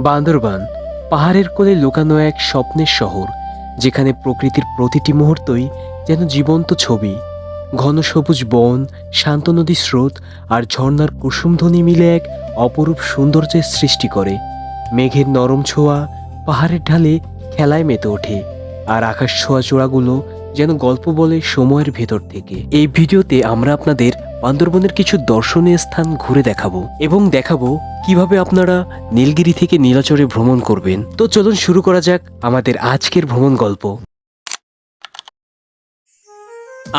বান্দরবান পাহাড়ের কোলে লুকানো এক স্বপ্নের শহর, যেখানে প্রকৃতির প্রতিটি মুহূর্তই যেন জীবন্ত ছবি। ঘন সবুজ বন, শান্ত নদী স্রোত আর ঝর্ণার কুসুমধ্বনি মিলে এক অপরূপ সৌন্দর্যের সৃষ্টি করে। মেঘের নরম ছোঁয়া পাহাড়ের ঢালে খেলায় মেতে ওঠে, আর আকাশ ছোঁয়া চূড়াগুলো যেন গল্প বলে সময়ের ভেতর থেকে। এই ভিডিওতে আমরা আপনাদের বান্দরবনের কিছু দর্শনীয় স্থান ঘুরে দেখাবো এবং দেখাবো কিভাবে আপনারা নীলগিরি থেকে নীলাচলে ভ্রমণ করবেন। তো চলুন শুরু করা যাক আমাদের আজকের ভ্রমণ গল্প।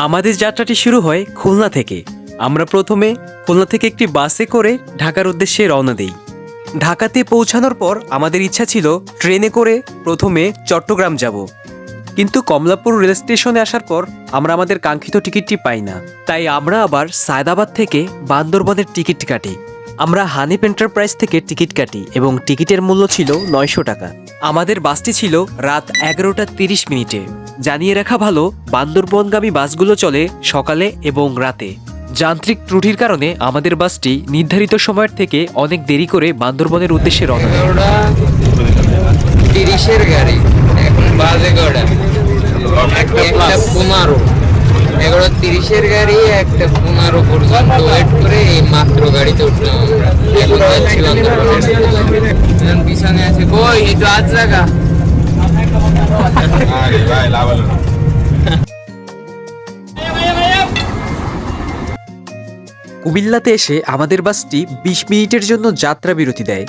আমাদের যাত্রাটি শুরু হয় খুলনা থেকে। আমরা প্রথমে খুলনা থেকে একটি বাসে করে ঢাকার উদ্দেশ্যে রওনা দেই। ঢাকাতে পৌঁছানোর পর আমাদের ইচ্ছা ছিল ট্রেনে করে প্রথমে চট্টগ্রাম যাব, কিন্তু কমলাপুর রেল স্টেশনে আসার পর আমরা আমাদের কাঙ্ক্ষিত টিকিটটি পাই না। তাই আমরা আবার সায়দাবাদ থেকে বান্দরবনের টিকিট কাটি। আমরা হানিফ এন্টারপ্রাইজ থেকে টিকিট কাটি এবং টিকিটের মূল্য ছিল 900 টাকা। আমাদের বাসটি ছিল রাত 11টা 30 মিনিটে। জানিয়ে রাখা ভালো, বান্দরবনগামী বাসগুলো চলে সকালে এবং রাতে। যান্ত্রিক ত্রুটির কারণে আমাদের বাসটি নির্ধারিত সময়ের থেকে অনেক দেরি করে বান্দরবনের উদ্দেশ্যে রওনা দেয়। 30-এর গাড়ি, এখন বাজে 11:15 গাড়ি, 1:15 পর্যন্ত ওয়েট করে এই মাত্র গাড়িতে উঠলাম আমরা। এখন যাচ্ছি বান্দরবনের। পিছনে আছে কই একটু আজ জায়গা। কুমিল্লাতে এসে আমাদের বাসটি 20 মিনিটের জন্য যাত্রা বিরতি দেয়।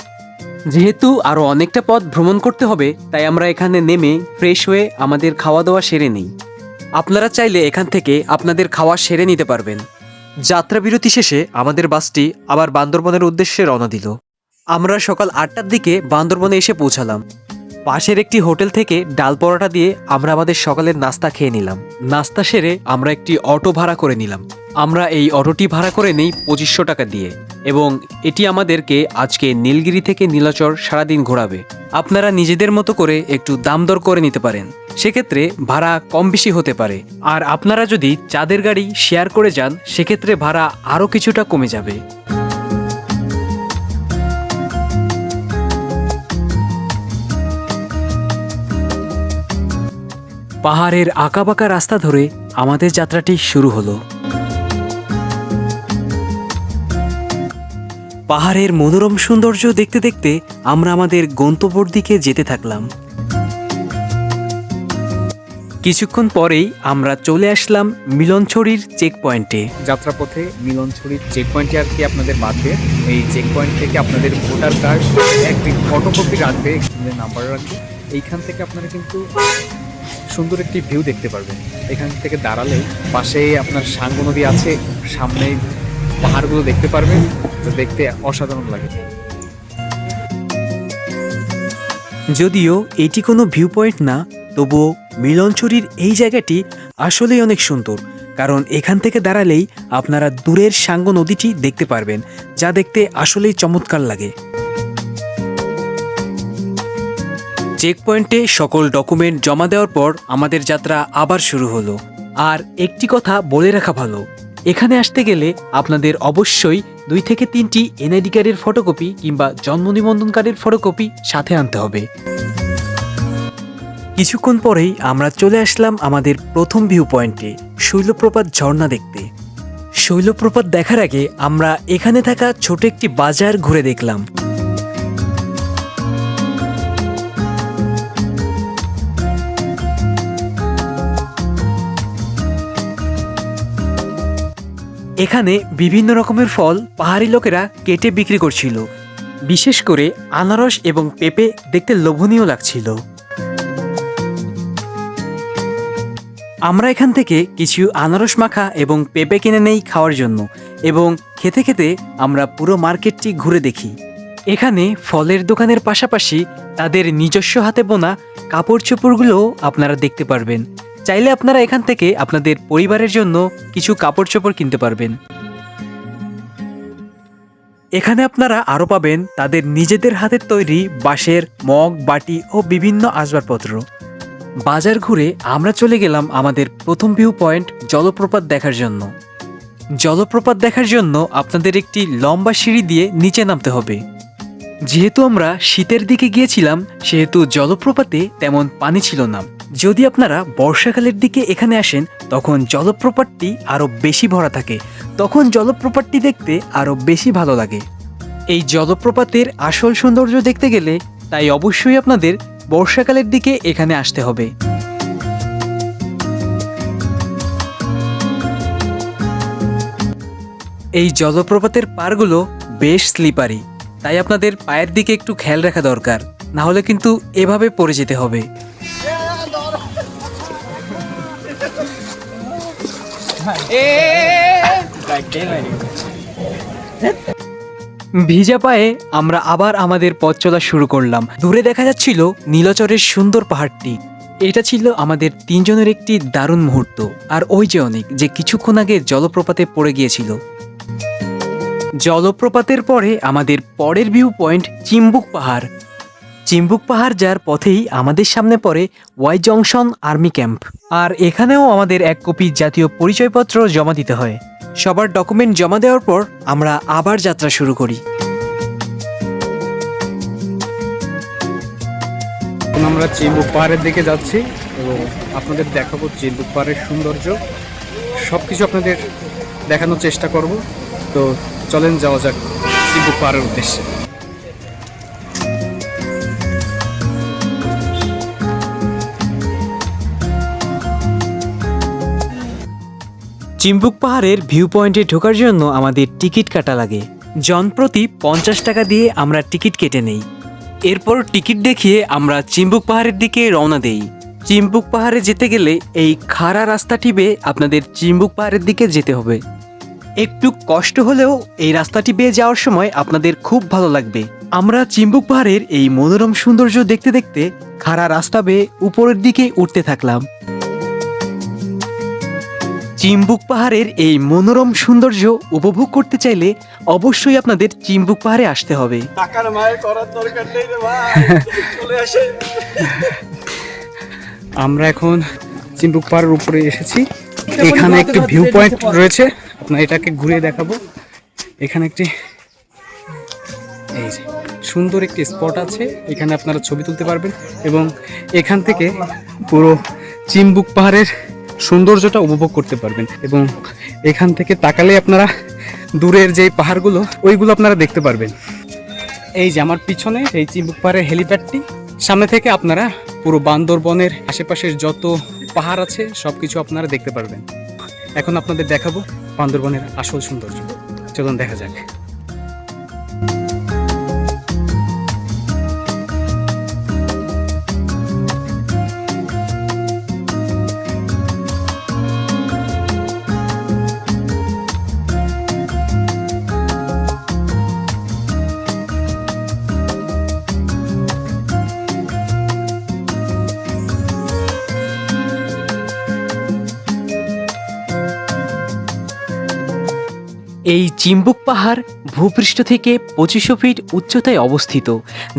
যেহেতু আরও অনেকটা পথ ভ্রমণ করতে হবে, তাই আমরা এখানে নেমে ফ্রেশ হয়ে আমাদের খাওয়া দাওয়া সেরে নিই। আপনারা চাইলে এখান থেকে আপনাদের খাওয়া সেরে নিতে পারবেন। যাত্রা বিরতি শেষে আমাদের বাসটি আবার বান্দরবনের উদ্দেশ্যে রওনা দিল। আমরা সকাল 8টার দিকে বান্দরবনে এসে পৌঁছালাম। পাশের একটি হোটেল থেকে ডাল পরোটা দিয়ে আমরা আমাদের সকালের নাস্তা খেয়ে নিলাম। নাস্তা সেরে আমরা একটি অটো ভাড়া করে নিলাম। আমরা এই অটোটি ভাড়া করে নেই 2500 টাকা দিয়ে, এবং এটি আমাদেরকে আজকে নীলগিরি থেকে নীলাচল সারাদিন ঘোরাবে। আপনারা নিজেদের মতো করে একটু দাম দর করে নিতে পারেন, সেক্ষেত্রে ভাড়া কম বেশি হতে পারে। আর আপনারা যদি চাঁদের গাড়ি শেয়ার করে যান, সেক্ষেত্রে ভাড়া আরও কিছুটা কমে যাবে। পাহাড়ের আঁকাবাঁকা রাস্তা ধরে আমাদের যাত্রাটি শুরু হলো। পাহাড়ের মনোরম সৌন্দর্য দেখতে দেখতে আমরা আমাদের গন্তব্যের দিকে যেতে থাকলাম। কিছুক্ষণ পরেই আমরা চলে আসলাম মিলনছড়ির চেক পয়েন্টে। যাত্রাপথে মিলনছড়ির চেক পয়েন্টে আর কি আপনাদের বাদবে। এই চেক পয়েন্ট থেকে আপনাদের ভোটার কার্ড একটি ফটোকপি রাখবে, নাম্বার রাখবে। এইখান থেকে আপনারা কিন্তু সুন্দর একটি ভিউ দেখতে পারবেন। এখান থেকে দাঁড়ালে পাশেই আপনার সাঙ্গু নদী আছে, সামনে পাহাড়গুলো দেখতে পারবেন। তো দেখতে অসাধারণ লাগে। যদিও এটি কোনো ভিউ পয়েন্ট না, তবুও মিলনছড়ির এই জায়গাটি আসলেই অনেক সুন্দর, কারণ এখান থেকে দাঁড়ালেই আপনারা দূরের সাঙ্গু নদীটি দেখতে পারবেন, যা দেখতে আসলেই চমৎকার লাগে। চেক পয়েন্টে সকল ডকুমেন্ট জমা দেওয়ার পর আমাদের যাত্রা আবার শুরু হলো। আর একটি কথা বলে রাখা ভালো, এখানে আসতে গেলে আপনাদের অবশ্যই 2 থেকে 3টি এনআইডি কার্ডের ফটোকপি কিংবা জন্ম নিবন্ধন কার্ডের ফটোকপি সাথে আনতে হবে। কিছুক্ষণ পরেই আমরা চলে আসলাম আমাদের প্রথম ভিউ পয়েন্টে, শৈলপ্রপাত ঝর্ণা দেখতে। শৈলপ্রপাত দেখার আগে আমরা এখানে থাকা ছোট একটি বাজার ঘুরে দেখলাম। এখানে বিভিন্ন রকমের ফল পাহাড়ি লোকেরা কেটে বিক্রি করছিল। বিশেষ করে আনারস এবং পেঁপে দেখতে লোভনীয় লাগছিল। আমরা এখান থেকে কিছু আনারস মাখা এবং পেঁপে কিনে নেই খাওয়ার জন্য, এবং খেতে খেতে আমরা পুরো মার্কেটটি ঘুরে দেখি। এখানে ফলের দোকানের পাশাপাশি তাদের নিজস্ব হাতে বোনা কাপড় চোপড়গুলোও আপনারা দেখতে পারবেন। চাইলে আপনারা এখান থেকে আপনাদের পরিবারের জন্য কিছু কাপড় চোপড় কিনতে পারবেন। এখানে আপনারা আরও পাবেন তাদের নিজেদের হাতের তৈরি বাঁশের মগ, বাটি ও বিভিন্ন আসবাবপত্র। বাজার ঘুরে আমরা চলে গেলাম আমাদের প্রথম ভিউ পয়েন্ট জলপ্রপাত দেখার জন্য। জলপ্রপাত দেখার জন্য আপনাদের একটি লম্বা সিঁড়ি দিয়ে নিচে নামতে হবে। যেহেতু আমরা শীতের দিকে গিয়েছিলাম সেহেতু জলপ্রপাতে তেমন পানি ছিল না। যদি আপনারা বর্ষাকালের দিকে এখানে আসেন তখন জলপ্রপাতটি আরো বেশি ভরা থাকে, তখন জলপ্রপাতটি দেখতে আরো বেশি ভালো লাগে। এই জলপ্রপাতের আসল সৌন্দর্য দেখতে গেলে তাই অবশ্যই আপনাদের বর্ষাকালের দিকে এখানে আসতে হবে। এই জলপ্রপাতের পাড়গুলো বেশ স্লিপারি, তাই আপনাদের পায়ের দিকে একটু খেয়াল রাখা দরকার, না হলে কিন্তু এভাবে পড়ে যেতে হবে। ভিজা পায়ে আমরা আবার আমাদের পথ চলা শুরু করলাম। দূরে দেখা যাচ্ছিল নীলচরের সুন্দর পাহাড়টি। এটা ছিল আমাদের তিনজনের একটি দারুণ মুহূর্ত। আর ওই যে অনেক যে কিছুক্ষণ আগে জলপ্রপাতে পড়ে গিয়েছিল। জলপ্রপাতের পরে আমাদের পরের ভিউ পয়েন্ট চিম্বুক পাহাড়। চিম্বুক পাহাড় যার পথেই আমাদের সামনে পড়ে ওয়াই জংশন আর্মি ক্যাম্প। আর এখানেও আমাদের 1 কপি জাতীয় পরিচয়পত্র জমা দিতে হয়। সবার ডকুমেন্ট জমা দেওয়ার পর আমরা আবার যাত্রা শুরু করি। এখন আমরা চিম্বুক পাহাড়ের দিকে যাচ্ছি এবং আপনাদের দেখাবো চিম্বুক পাহাড়ের সৌন্দর্য, সব কিছু আপনাদের দেখানোর চেষ্টা করব। তো চলেন যাওয়া যাক চিম্বুক পাহাড়ের উদ্দেশ্যে। চিম্বুক পাহাড়ের ভিউ পয়েন্টে ঢোকার জন্য আমাদের টিকিট কাটা লাগে। জনপ্রতি 50 টাকা দিয়ে আমরা টিকিট কেটে নেই। এরপর টিকিট দেখিয়ে আমরা চিম্বুক পাহাড়ের দিকে রওনা দেই। চিম্বুক পাহাড়ে যেতে গেলে এই খাড়া রাস্তাটি বেয়ে আপনাদের চিম্বুক পাহাড়ের দিকে যেতে হবে। একটু কষ্ট হলেও এই রাস্তাটি বেয়ে যাওয়ার সময় আপনাদের খুব ভালো লাগবে। আমরা চিম্বুক পাহাড়ের এই মনোরম সৌন্দর্য দেখতে দেখতে খাড়া রাস্তা বেয়ে উপরের দিকে উঠতে থাকলাম। চিম্বুক পাহাড়ের এই মনোরম সৌন্দর্য উপভোগ করতে চাইলে অবশ্যই আপনাদের চিম্বুক পাহাড়ে আসতে হবে। টাকার মায়ের করার দরকার নেই রে ভাই, চলে আসে। আমরা এখন চিম্বুক পাহাড়ের উপরে এসেছি। এখানে একটি ভিউ পয়েন্ট রয়েছে, আপনার এটাকে ঘুরিয়ে দেখাবো। এখানে একটি এই যে সুন্দর একটি স্পট আছে, এখানে আপনারা ছবি তুলতে পারবেন এবং এখান থেকে পুরো চিম্বুক পাহাড়ের সৌন্দর্যটা উপভোগ করতে পারবেন। এবং এখান থেকে তাকালে আপনারা দূরের যে পাহাড়গুলো ওইগুলো আপনারা দেখতে পারবেন। এই যে আমার পিছনে এই চিম্বুক পাহাড়ের হেলিপ্যাডটি, সামনে থেকে আপনারা পুরো বান্দরবনের আশেপাশের যত পাহাড় আছে সব কিছু আপনারা দেখতে পারবেন। এখন আপনাদের দেখাবো বান্দরবনের আসল সৌন্দর্য, চলুন দেখা যাক। এই চিম্বুক পাহাড় ভূপৃষ্ঠ থেকে 2500 ফিট উচ্চতায় অবস্থিত,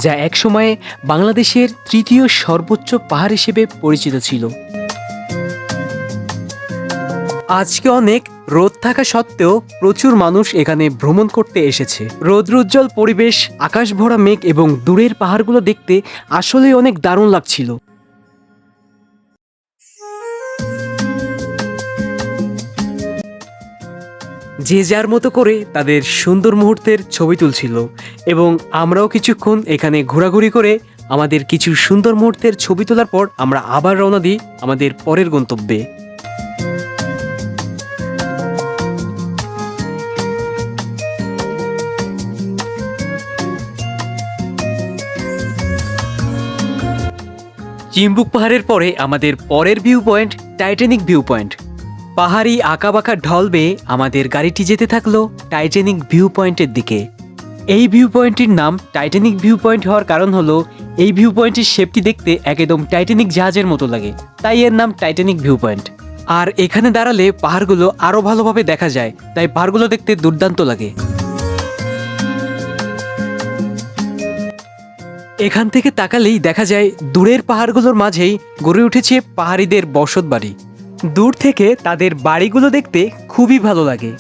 যা একসময়ে বাংলাদেশের 3য় সর্বোচ্চ পাহাড় হিসেবে পরিচিত ছিল। আজকে অনেক রোদ থাকা সত্ত্বেও প্রচুর মানুষ এখানে ভ্রমণ করতে এসেছে। রৌদ্রোজ্জ্বল পরিবেশ, আকাশ ভরা মেঘ এবং দূরের পাহাড়গুলো দেখতে আসলেই অনেক দারুণ লাগছিল। যে যার মতো করে তাদের সুন্দর মুহূর্তের ছবি তুলছিল এবং আমরাও কিছুক্ষণ এখানে ঘোরাঘুরি করে আমাদের কিছু সুন্দর মুহূর্তের ছবি তোলার পর আমরা আবার রওনা দিই আমাদের পরের গন্তব্যে। চিম্বুক পাহাড়ের পরে আমাদের পরের view point Titanic view point. পাহাড়ি আঁকাবাঁকা ঢল বেয়ে আমাদের গাড়িটি যেতে থাকলো টাইটানিক ভিউ পয়েন্টের দিকে। এই ভিউ পয়েন্টটির নাম টাইটানিক ভিউ পয়েন্ট হওয়ার কারণ হলো এই ভিউ পয়েন্টের শেপটি দেখতে একদম টাইটানিক জাহাজের মতো লাগে, তাই এর নাম টাইটানিক ভিউ পয়েন্ট। আর এখানে দাঁড়ালে পাহাড়গুলো আরো ভালোভাবে দেখা যায়, তাই পাহাড়গুলো দেখতে দুর্দান্ত লাগে। এখান থেকে তাকালেই দেখা যায় দূরের পাহাড়গুলোর মাঝেই গড়ে উঠেছে পাহাড়িদের বসত বাড়ি। দূর থেকে তাদের বাড়িগুলো দেখতে খুবই ভালো লাগে।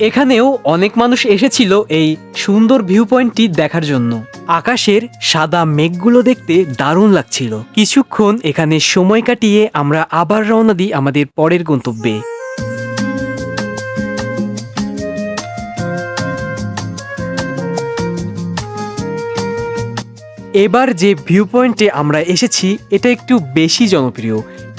এখানেও অনেক মানুষ এসেছিল এই সুন্দর ভিউ পয়েন্টটি দেখার জন্য। আকাশের সাদা মেঘগুলো দেখতে দারুণ লাগছিল। কিছুক্ষণ এখানে সময় কাটিয়ে আমরা আবার রওনা দিই আমাদের পরের গন্তব্যে। এবার যে ভিউ পয়েন্টে আমরা এসেছি এটা একটু বেশি জনপ্রিয়।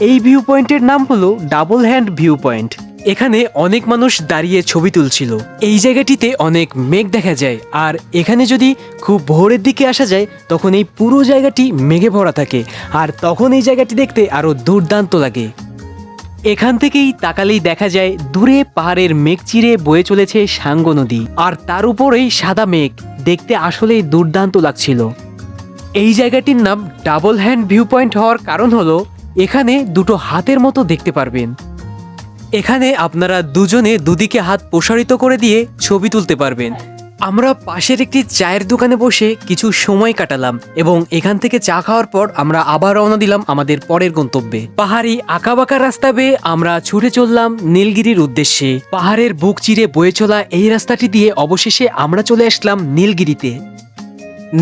এই ভিউ পয়েন্টের নাম হলো ডাবল হ্যান্ড ভিউ পয়েন্ট। এখানে অনেক মানুষ দাঁড়িয়ে ছবি তুলছিল। এই জায়গাটিতে অনেক মেঘ দেখা যায়, আর এখানে যদি খুব ভোরের দিকে আসা যায় তখন এই পুরো জায়গাটি মেঘে ভরা থাকে, আর তখন এই জায়গাটি দেখতে আরো দুর্দান্ত লাগে। এখান থেকেই তাকালেই দেখা যায় দূরে পাহাড়ের মেঘ চিরে বয়ে চলেছে সাঙ্গো নদী, আর তার উপরেই সাদা মেঘ, দেখতে আসলেই দুর্দান্ত লাগছিল। এই জায়গাটির নাম ডাবল হ্যান্ড ভিউ পয়েন্ট হওয়ার কারণ হলো এখানে দুটো হাতের মতো দেখতে পারবেন। এখানে আপনারা দুজনে দুদিকে হাত প্রসারিত করে দিয়ে ছবি তুলতে পারবেন। আমরা পাশের একটি চায়ের দোকানে বসে কিছু সময় কাটালাম এবং এখান থেকে চা খাওয়ার পর আমরা আবার রওনা দিলাম আমাদের পরের গন্তব্যে। পাহাড়ি আঁকাবাঁকা রাস্তা বেয়ে আমরা ছুটে চললাম নীলগিরির উদ্দেশ্যে। পাহাড়ের বুক চিরে বয়ে চলা এই রাস্তাটি দিয়ে অবশেষে আমরা চলে আসলাম নীলগিরিতে।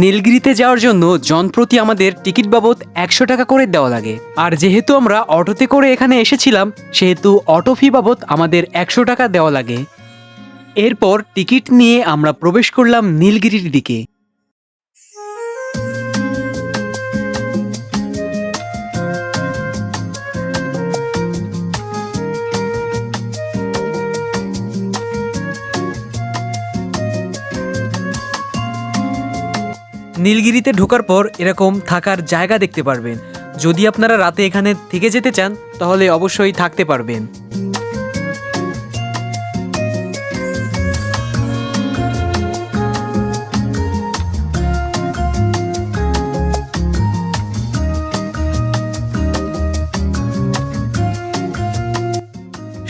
নীলগিরিতে যাওয়ার জন্য জনপ্রতি আমাদের টিকিট বাবদ 100 টাকা করে দেওয়া লাগে। আর যেহেতু আমরা অটোতে করে এখানে এসেছিলাম সেহেতু অটো ফি বাবদ আমাদের 100 টাকা দেওয়া লাগে। এরপর টিকিট নিয়ে আমরা প্রবেশ করলাম নীলগিরির দিকে। নীলগিরিতে ঢোকার পর এরকম থাকার জায়গা দেখতে পারবেন। যদি আপনারা রাতে এখানে থেকে যেতে চান তাহলে অবশ্যই থাকতে পারবেন।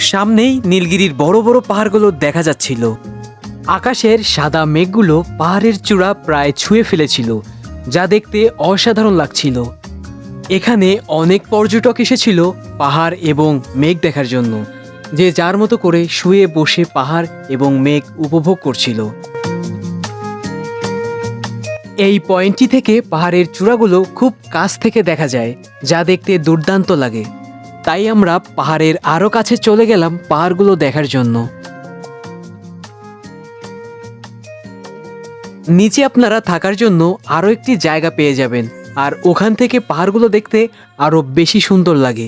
সামনেই নীলগিরির বড় বড় পাহাড়গুলো দেখা যাচ্ছিল। আকাশের সাদা মেঘগুলো পাহাড়ের চূড়া প্রায় ছুঁয়ে ফেলেছিল, যা দেখতে অসাধারণ লাগছিল। এখানে অনেক পর্যটক এসেছিল পাহাড় এবং মেঘ দেখার জন্য, যে যার মতো করে শুয়ে বসে পাহাড় এবং মেঘ উপভোগ করছিল। এই পয়েন্টটি থেকে পাহাড়ের চূড়াগুলো খুব কাছ থেকে দেখা যায়, যা দেখতে দুর্দান্ত লাগে। তাই আমরা পাহাড়ের আরো কাছে চলে গেলাম পাহাড়গুলো দেখার জন্য। নিচে আপনারা থাকার জন্য আরো একটি জায়গা পেয়ে যাবেন, আর ওখান থেকে পাহাড়গুলো দেখতে আরো বেশি সুন্দর লাগে।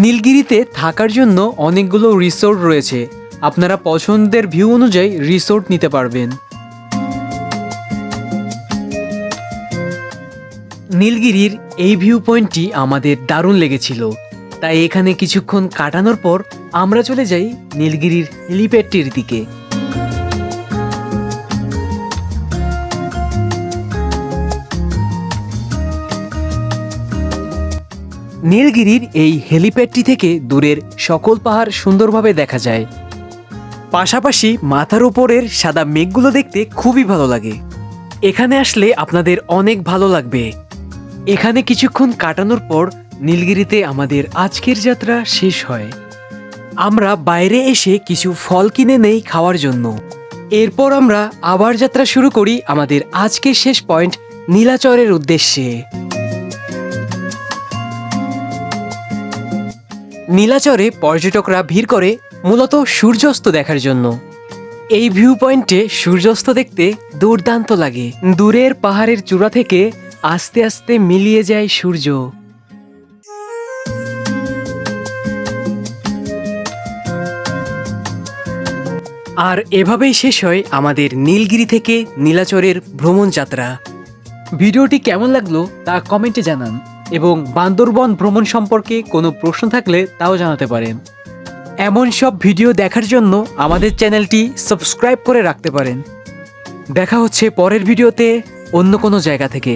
নীলগিরিতে থাকার জন্য অনেকগুলো রিসোর্ট রয়েছে। আপনারা পছন্দের ভিউ অনুযায়ী রিসোর্ট নিতে পারবেন। নীলগিরির এই ভিউ পয়েন্টটি আমাদের দারুণ লেগেছিল, তাই এখানে কিছুক্ষণ কাটানোর পর আমরা চলে যাই নীলগিরির হেলিপ্যাডটির দিকে। নীলগিরির এই হেলিপ্যাডটি থেকে দূরের সকল পাহাড় সুন্দরভাবে দেখা যায়। পাশাপাশি মাথার উপরের সাদা মেঘগুলো দেখতে খুবই ভালো লাগে। এখানে আসলে আপনাদের অনেক ভালো লাগবে। এখানে কিছুক্ষণ কাটানোর পর নীলগিরিতে আমাদের আজকের যাত্রা শেষ হয়। আমরা বাইরে এসে কিছু ফল কিনে নেই খাওয়ার জন্য। এরপর আমরা আবার যাত্রা শুরু করি আমাদের আজকের শেষ পয়েন্ট নীলাচরের উদ্দেশ্যে। নীলাচরে পর্যটকরা ভিড় করে মূলত সূর্যাস্ত দেখার জন্য। এই ভিউ পয়েন্টে সূর্যাস্ত দেখতে দুর্দান্ত লাগে। দূরের পাহাড়ের চূড়া থেকে আস্তে আস্তে মিলিয়ে যায় সূর্য। আর এভাবেই শেষ হয় আমাদের নীলগিরি থেকে নীলাচরের ভ্রমণ যাত্রা। ভিডিওটি কেমন লাগলো তা কমেন্টে জানান, এবং বান্দরবন ভ্রমণ সম্পর্কে কোনো প্রশ্ন থাকলে তাও জানাতে পারেন। এমন সব ভিডিও দেখার জন্য আমাদের চ্যানেলটি সাবস্ক্রাইব করে রাখতে পারেন। দেখা হচ্ছে পরের ভিডিওতে অন্য কোনো জায়গা থেকে।